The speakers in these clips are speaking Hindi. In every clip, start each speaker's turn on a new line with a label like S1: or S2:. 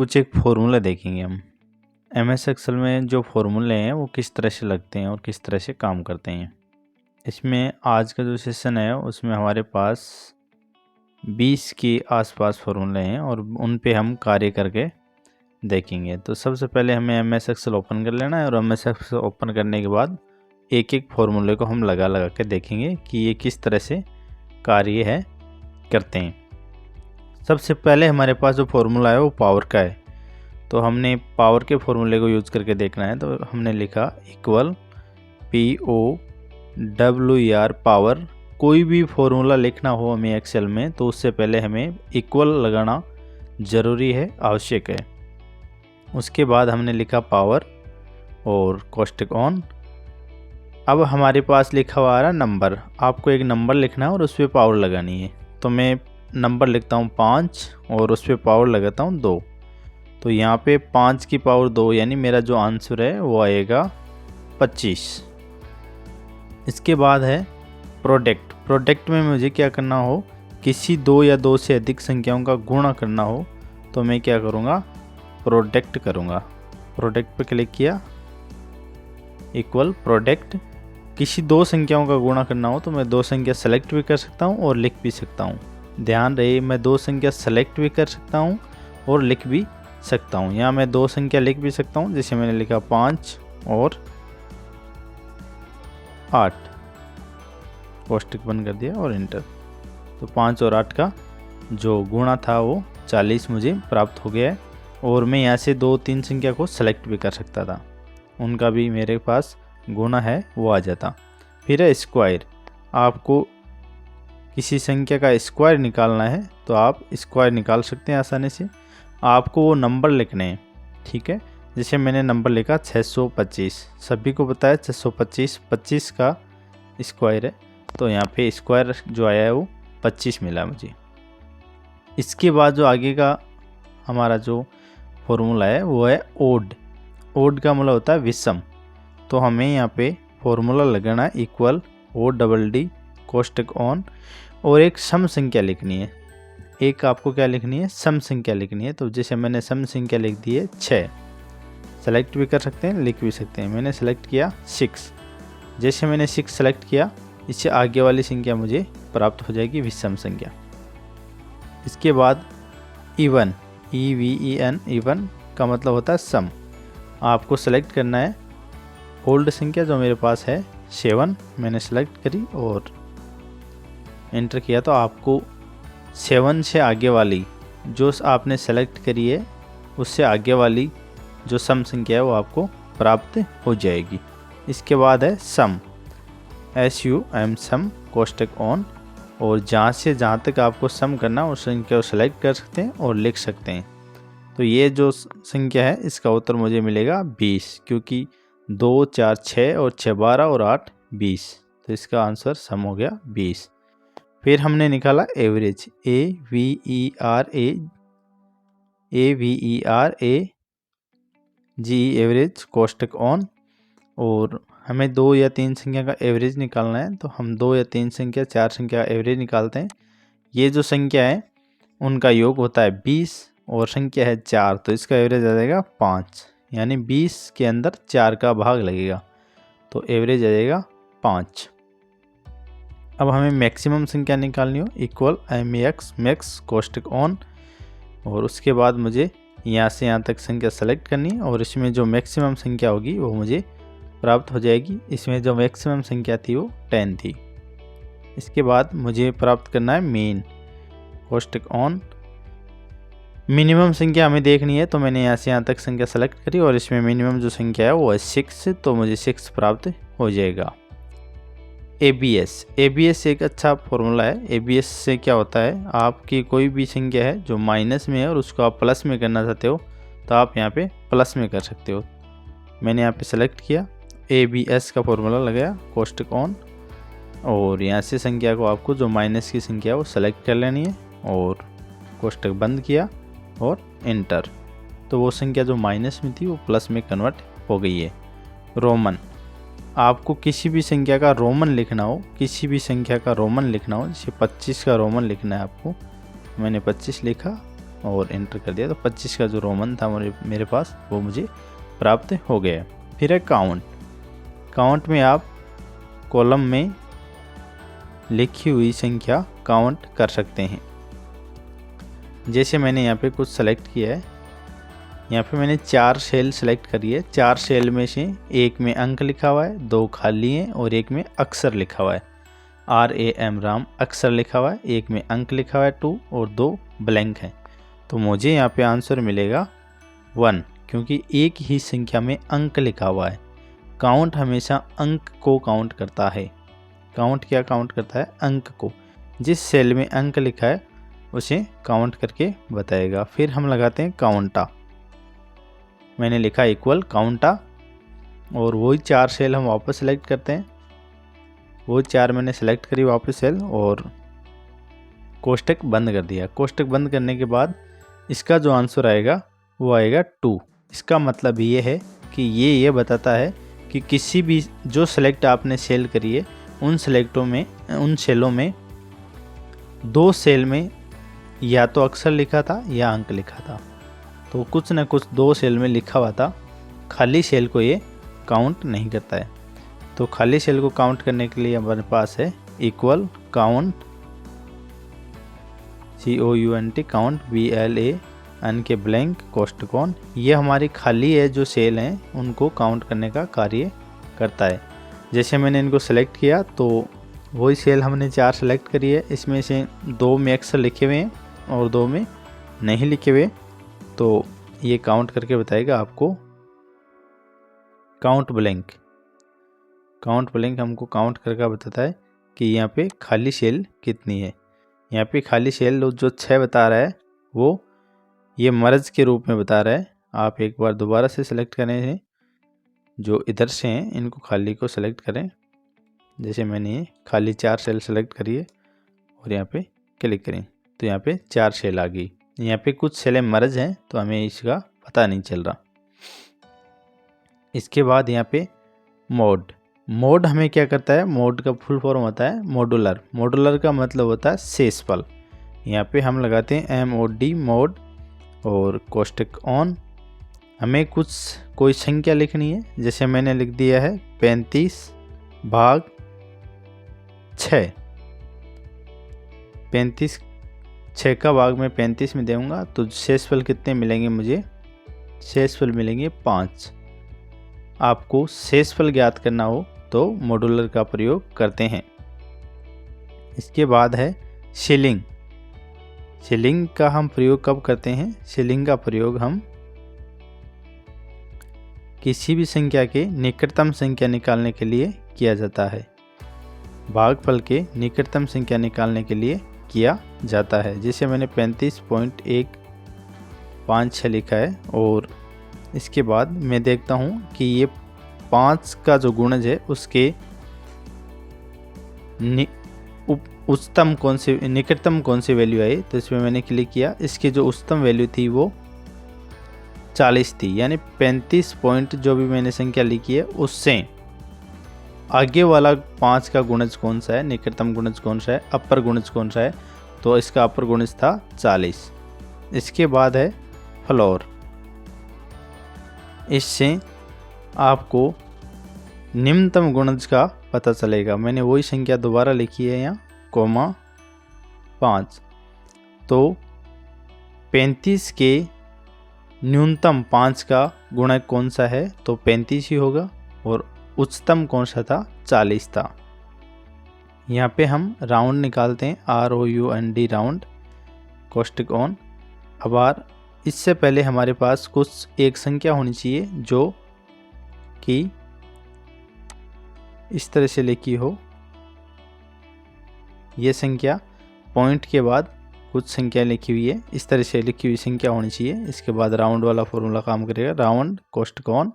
S1: कुछ एक फॉर्मूला देखेंगे हम। एमएस एक्सेल में जो फॉर्मूले हैं वो किस तरह से लगते हैं और किस तरह से काम करते हैं। इसमें आज का जो सेशन है उसमें हमारे पास 20 के आसपास फॉर्मूले हैं और उन पे हम कार्य करके देखेंगे। तो सबसे पहले हमें एमएस एक्सेल ओपन कर लेना है और एमएस एक्सेल ओपन करने के बाद एक एक फॉर्मूले को हम लगा के देखेंगे कि ये किस तरह से कार्य है करते हैं। सबसे पहले हमारे पास जो फॉर्मूला है वो पावर का है, तो हमने पावर के फॉर्मूले को यूज़ करके देखना है। तो हमने लिखा इक्वल POWER पावर। कोई भी फॉर्मूला लिखना हो हमें एक्सेल में तो उससे पहले हमें इक्वल लगाना ज़रूरी है, आवश्यक है। उसके बाद हमने लिखा पावर और कोष्टक ऑन। अब हमारे पास लिखा हुआ आ रहा नंबर, आपको एक नंबर लिखना है और उस पर पावर लगानी है। तो मैं नंबर लिखता हूँ 5 और उस पर पावर लगाता हूँ 2। तो यहाँ पे 5 की पावर 2 यानी मेरा जो आंसर है वो आएगा 25। इसके बाद है प्रोडक्ट। प्रोडक्ट में मुझे क्या करना हो, किसी 2 या 2 से अधिक संख्याओं का गुणा करना हो तो मैं क्या करूँगा, प्रोडक्ट करूँगा। प्रोडक्ट पे क्लिक किया, इक्वल प्रोडक्ट। किसी 2 संख्याओं का गुणा करना हो तो मैं 2 संख्या सेलेक्ट भी कर सकता हूँ और लिख भी सकता हूँ। ध्यान रहे, मैं 2 संख्या सेलेक्ट भी कर सकता हूँ और लिख भी सकता हूँ। यहाँ मैं 2 संख्या लिख भी सकता हूँ, जैसे मैंने लिखा 5 और 8, कोष्टक बंद कर दिया और इंटर। तो 5 और 8 का जो गुणा था वो 40 मुझे प्राप्त हो गया है। और मैं यहाँ से 2-3 संख्या को सेलेक्ट भी कर सकता था, उनका भी मेरे पास गुणा है वो आ जाता। फिर है स्क्वायर। आपको किसी संख्या का स्क्वायर निकालना है तो आप स्क्वायर निकाल सकते हैं आसानी से। आपको वो नंबर लिखने हैं, ठीक है। जैसे मैंने नंबर लिखा 625, सभी को पता है 625 25 का स्क्वायर है, तो यहाँ पे स्क्वायर जो आया है वो 25 मिला मुझे। इसके बाद जो आगे का हमारा जो फॉर्मूला है वो है ओड। ओड का मतलब होता है विषम। तो हमें यहाँ पे फॉर्मूला लगाना है इक्वल ODD कोष्टक ऑन और एक सम संख्या लिखनी है। एक आपको क्या लिखनी है, सम संख्या लिखनी है। तो जैसे मैंने सम संख्या लिख दी है 6, सेलेक्ट भी कर सकते हैं, लिख भी सकते हैं। मैंने सेलेक्ट किया 6। जैसे मैंने 6 सेलेक्ट किया, इससे आगे वाली संख्या मुझे प्राप्त हो जाएगी विषम संख्या। इसके बाद इवन, EVEN, इवन का मतलब होता है सम। आपको सेलेक्ट करना है ओल्ड संख्या जो मेरे पास है 7, मैंने सेलेक्ट करी और एंटर किया। तो आपको 7 से आगे वाली जो आपने सेलेक्ट करी है उससे आगे वाली जो सम संख्या है वो आपको प्राप्त हो जाएगी। इसके बाद है सम, SUM सम कोष्टक ऑन। और जहाँ से जहाँ तक आपको सम करना उस संख्या को सेलेक्ट कर सकते हैं और लिख सकते हैं। तो ये जो संख्या है इसका उत्तर मुझे मिलेगा 20, क्योंकि 2 4 6 और 6 12 और 8 20। तो इसका आंसर सम हो गया 20। फिर हमने निकाला एवरेज, AVERAGE एवरेज कोष्टक ऑन। और हमें 2 या 3 संख्या का एवरेज निकालना है, तो हम 2 या 3 संख्या 4 संख्या का एवरेज निकालते हैं। ये जो संख्या है उनका योग होता है 20 और संख्या है 4, तो इसका एवरेज आ जाएगा 5, यानी 20 के अंदर 4 का भाग लगेगा, तो एवरेज आ जाएगा 5। अब हमें मैक्सिमम संख्या निकालनी हो, इक्वल MAX मैक्स कोष्टक ऑन। और उसके बाद मुझे यहाँ से यहाँ तक संख्या सेलेक्ट करनी है और इसमें जो मैक्सिमम संख्या होगी वो मुझे प्राप्त हो जाएगी। इसमें जो मैक्सिमम संख्या थी वो 10 थी। इसके बाद मुझे प्राप्त करना है मीन कोष्टक ऑन। मिनिमम संख्या हमें देखनी है, तो मैंने यहाँ से यहाँ तक संख्या सेलेक्ट करी और इसमें मिनिमम जो संख्या है वो है 6, तो मुझे 6 प्राप्त हो जाएगा। ABS एक अच्छा फॉर्मूला है। ABS से क्या होता है, आपकी कोई भी संख्या है जो माइनस में है और उसको आप प्लस में करना चाहते हो तो आप यहाँ पे प्लस में कर सकते हो। मैंने यहाँ पे सेलेक्ट किया, ABS का फॉर्मूला लगाया कोष्टक ऑन। और यहाँ से संख्या को आपको जो माइनस की संख्या है वो सेलेक्ट कर लेनी है और कोष्टक बंद किया और एंटर। तो वो संख्या जो माइनस में थी वो प्लस में कन्वर्ट हो गई है। रोमन, आपको किसी भी संख्या का रोमन लिखना हो, किसी भी संख्या का रोमन लिखना हो, जैसे 25 का रोमन लिखना है आपको, मैंने 25 लिखा और एंटर कर दिया। तो 25 का जो रोमन था मेरे पास वो मुझे प्राप्त हो गया। फिर है काउंट। काउंट में आप कॉलम में लिखी हुई संख्या काउंट कर सकते हैं। जैसे मैंने यहाँ पे कुछ सेलेक्ट किया है, यहाँ पे मैंने 4 सेल सेलेक्ट करी है। 4 सेल में से एक में अंक लिखा हुआ है, 2 खाली हैं और एक में अक्षर लिखा हुआ है। RAM राम अक्षर लिखा हुआ है, एक में अंक लिखा हुआ है 2 और 2 ब्लैंक हैं। तो मुझे यहाँ पे आंसर मिलेगा 1, क्योंकि एक ही संख्या में अंक लिखा हुआ है। काउंट हमेशा अंक को काउंट करता है। काउंट क्या काउंट करता है? अंक को। जिस सेल में अंक लिखा है उसे काउंट करके बताएगा। फिर हम लगाते हैं काउंटा। मैंने लिखा इक्वल काउंटा और वही 4 सेल हम वापस सेलेक्ट करते हैं। वो 4 मैंने सेलेक्ट करी वापस सेल और कोष्टक बंद कर दिया। कोष्टक बंद करने के बाद इसका जो आंसर आएगा वो आएगा 2। इसका मतलब ये है कि ये बताता है कि किसी भी जो सेलेक्ट आपने सेल करी है उन सेलों में 2 सेल में या तो अक्षर लिखा था या अंक लिखा था। तो कुछ न कुछ 2 सेल में लिखा हुआ था। खाली सेल को ये काउंट नहीं करता है। तो खाली सेल को काउंट करने के लिए हमारे पास है equal count COUNT count BLAN के ब्लैंक कोष्टकोण। ये हमारी खाली है जो सेल हैं उनको काउंट करने का कार्य करता है। जैसे मैंने इनको सेलेक्ट किया तो वही सेल हमने 4 सेलेक्ट करी है। इसमें से 2 में अक्षर लिखे हुए हैं और 2 में नहीं लिखे हुए। तो ये काउंट करके बताएगा आपको काउंट ब्लैंक। काउंट ब्लैंक हमको काउंट करके बताता है कि यहाँ पे खाली सेल कितनी है। यहाँ पे खाली सेल जो 6 बता रहा है वो ये मर्ज के रूप में बता रहा है। आप एक बार दोबारा से सेलेक्ट करें हैं, जो इधर से हैं इनको खाली को सेलेक्ट करें। जैसे मैंने ये खाली 4 सेल सेलेक्ट करी है और यहाँ पे क्लिक करें तो यहाँ पे 4 सेल आ गई। यहाँ पे कुछ सेलें मर्ज हैं तो हमें इसका पता नहीं चल रहा। इसके बाद यहाँ पे मोड हमें क्या करता है? मोड का फुल फॉर्म होता है मॉडुलर। मॉडुलर का मतलब होता है शेषफल। यहाँ पे हम लगाते हैं MOD मोड और कोष्टक ऑन। हमें कोई संख्या लिखनी है। जैसे मैंने लिख दिया है 35/6। 6 का भाग मैं 35 में दूंगा तो शेषफल कितने मिलेंगे मुझे? शेषफल मिलेंगे 5। आपको शेषफल ज्ञात करना हो तो मॉडुलर का प्रयोग करते हैं। इसके बाद है शीलिंग। शीलिंग का हम प्रयोग कब करते हैं? शीलिंग का प्रयोग हम किसी भी संख्या के निकटतम संख्या निकालने के लिए किया जाता है। भागफल के निकटतम संख्या निकालने के लिए किया जाता है। जैसे मैंने 35.156 लिखा है और इसके बाद मैं देखता हूँ कि ये 5 का जो गुणज है उसके निकटतम कौन सी वैल्यू आई। तो इसमें मैंने क्लिक किया। इसकी जो उच्चतम वैल्यू थी वो 40 थी। यानी 35 पॉइंट जो भी मैंने संख्या लिखी है उससे आगे वाला 5 का गुणज कौन सा है, निकटतम गुणज कौन सा है, अपर गुणज कौन सा है। तो इसका अपर गुणज था 40। इसके बाद है फ्लोर। इससे आपको निम्नतम गुणज का पता चलेगा। मैंने वही संख्या दोबारा लिखी है यहाँ, (5). तो 35 के न्यूनतम 5 का गुणक कौन सा है? तो 35 ही होगा। और उच्चतम कौन सा था? 40 था। यहाँ पे हम राउंड निकालते हैं, ROUND राउंड, कोष्टक ऑन। अब इससे पहले हमारे पास कुछ एक संख्या होनी चाहिए जो कि इस तरह से लिखी हो। ये संख्या पॉइंट के बाद कुछ संख्या लिखी हुई है, इस तरह से लिखी हुई संख्या होनी चाहिए। इसके बाद राउंड वाला फॉर्मूला काम करेगा, राउंड कोष्टक ऑन।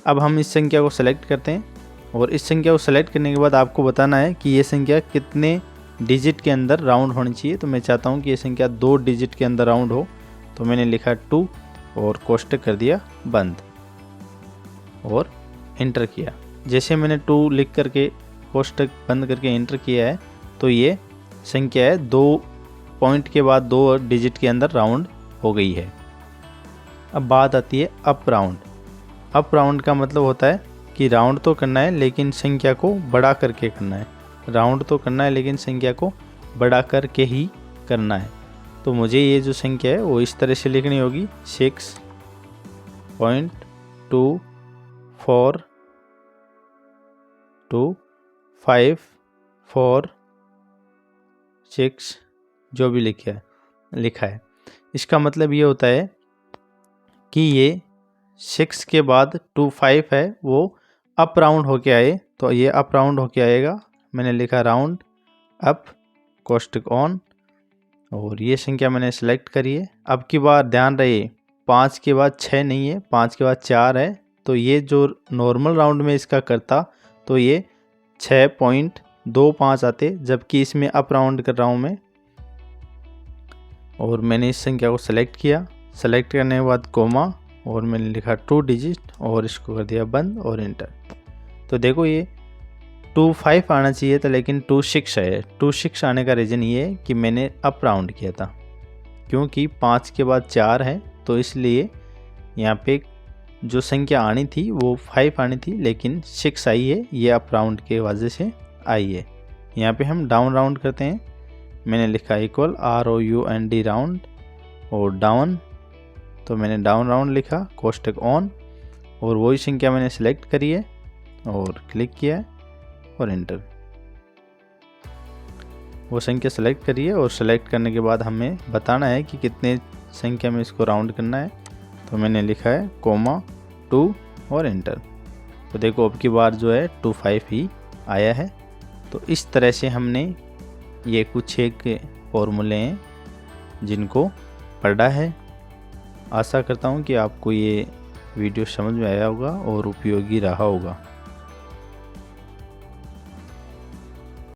S1: अब हम इस संख्या को सेलेक्ट करते हैं और इस संख्या को सेलेक्ट करने के बाद आपको बताना है कि ये संख्या कितने डिजिट के अंदर राउंड होनी चाहिए। तो मैं चाहता हूँ कि ये संख्या 2 डिजिट के अंदर राउंड हो। तो मैंने लिखा 2 और कोष्टक कर दिया बंद और एंटर किया। जैसे मैंने 2 लिख करके कोष्टक बंद करके एंटर किया है तो ये संख्या है 2 पॉइंट के बाद 2 डिजिट के अंदर राउंड हो गई है। अब बात आती है अप राउंड। अप राउंड का मतलब होता है कि राउंड तो करना है लेकिन संख्या को बढ़ा करके करना है। राउंड तो करना है लेकिन संख्या को बढ़ा करके ही करना है। तो मुझे ये जो संख्या है वो इस तरह से लिखनी होगी 6.242546 जो भी लिखा है। इसका मतलब ये होता है कि ये 6 के बाद 25 है वो अप राउंड होके आए, तो ये अप राउंड होके आएगा। मैंने लिखा राउंड अप कोष्टक ऑन और ये संख्या मैंने सेलेक्ट करी है। अब की बार ध्यान रहे 5 के बाद 6 नहीं है, 5 के बाद 4 है। तो ये जो नॉर्मल राउंड में इसका करता तो ये 6.25 आते, जबकि इसमें अप राउंड कर रहा हूँ मैं। और मैंने इस संख्या को सेलेक्ट किया। सेलेक्ट करने के बाद कोमा और मैंने लिखा 2 डिजिट और इसको कर दिया बंद और इंटर। तो देखो ये 25 आना चाहिए था लेकिन 26 है। 26 आने का रीज़न ये है कि मैंने अप राउंड किया था, क्योंकि 5 के बाद 4 है तो इसलिए यहाँ पे जो संख्या आनी थी वो 5 आनी थी लेकिन 6 आई है, ये अप राउंड के वजह से आई है। यहाँ पे हम डाउन राउंड करते हैं। मैंने लिखा इक्वल ROUND राउंड और डाउन, तो मैंने डाउन राउंड लिखा कोष्टक ऑन और वही संख्या मैंने सेलेक्ट करी है और क्लिक किया है और इंटर। वो संख्या सेलेक्ट करिए और सेलेक्ट करने के बाद हमें बताना है कि कितने संख्या में इसको राउंड करना है। तो मैंने लिखा है कोमा 2 और इंटर। तो देखो अब की बार जो है 25 ही आया है। तो इस तरह से हमने ये कुछ एक फॉर्मूले हैं जिनको पढ़ा है। आशा करता हूँ कि आपको ये वीडियो समझ में आया होगा और उपयोगी रहा होगा।